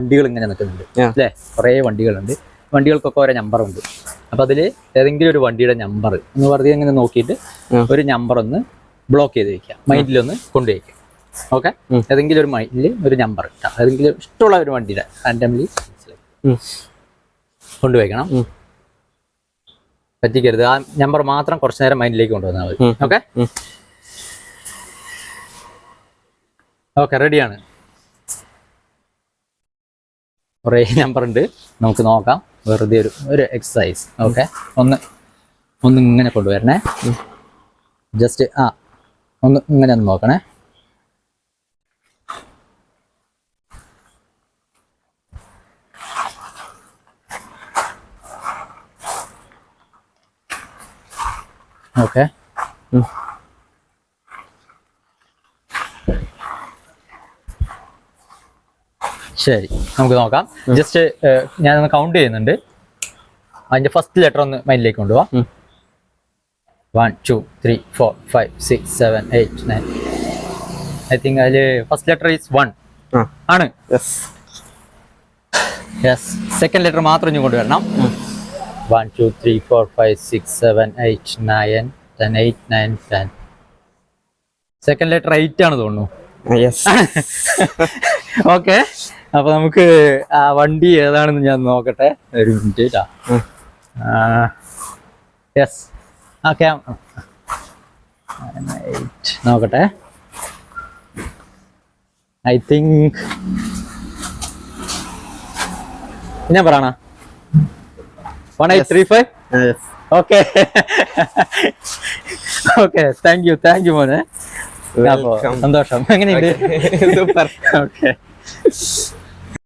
വണ്ടികൾ ഇങ്ങനെ നിൽക്കുന്നുണ്ട് അല്ലേ? കുറേ വണ്ടികളുണ്ട്. വണ്ടികൾക്കൊക്കെ ഓരോ നമ്പറുണ്ട്. അപ്പോൾ അതിൽ ഏതെങ്കിലും ഒരു വണ്ടിയുടെ നമ്പർ എന്ന് പറഞ്ഞ് ഇങ്ങനെ നോക്കിയിട്ട് ഒരു നമ്പർ ഒന്ന് ബ്ലോക്ക് ചെയ്ത് വെക്കുക, മൈൻഡിലൊന്ന് കൊണ്ടുവയ്ക്കുക. ഓക്കെ, ഏതെങ്കിലും ഒരു മൈൻഡിൽ ഒരു നമ്പർ ഇട്ടാൽ ഏതെങ്കിലും ഇഷ്ടമുള്ള ഒരു വണ്ടിയുടെ റാൻഡംലി കൊണ്ടുവയ്ക്കണം. പറ്റിക്കരുത്. ആ നമ്പർ മാത്രം കുറച്ചു നേരം മൈൻഡിലേക്ക് കൊണ്ടുവന്നാൽ മതി. ഓക്കെ ഓക്കെ, റെഡിയാണ്. കുറേ നമ്പർ ഉണ്ട്, നമുക്ക് നോക്കാം. വെറുതെ ഒരു എക്സസൈസ്. ഓക്കെ, ഒന്ന് ഇങ്ങനെ കൊണ്ടുവരണേ. ജസ്റ്റ് ഒന്ന് ഇങ്ങനെ ഒന്ന് നോക്കണേ. ഓക്കെ, ശരി, നമുക്ക് നോക്കാം. ജസ്റ്റ് ഞാനൊന്ന് കൗണ്ട് ചെയ്യുന്നുണ്ട്. അതിന്റെ ഫസ്റ്റ് ലെറ്റർ ഒന്ന് മൈൻഡിലേക്ക് കൊണ്ടുപോവാം. 1 2 3 4 5 6 7 8 9. ഐ തിങ്ക് അതിൽ ഫസ്റ്റ് ലെറ്റർ ഈസ് 1 ആണ്. യെസ്, സെക്കൻഡ് ലെറ്റർ മാത്രം ഇനി കൊണ്ടുവരണം. 1 2 3 4 5 6 7 8 9 10 8 9 10. സെക്കൻഡ് ലെറ്റർ 8 ആണ് തോന്നുന്നു. ഓക്കെ, അപ്പൊ നമുക്ക് ആ വണ്ടി ഏതാണെന്ന് ഞാൻ നോക്കട്ടെ. ഒരു മിനിറ്റ്. യെസ്, ഓക്കെ, നോക്കട്ടെ. ഐ തിങ്ക് ഞാൻ പറയണ 1835. ഓക്കെ ഓക്കെ, താങ്ക് യു മോനെ. സന്തോഷം. എങ്ങനെയുണ്ട്? സൂപ്പർ. ഓക്കെ.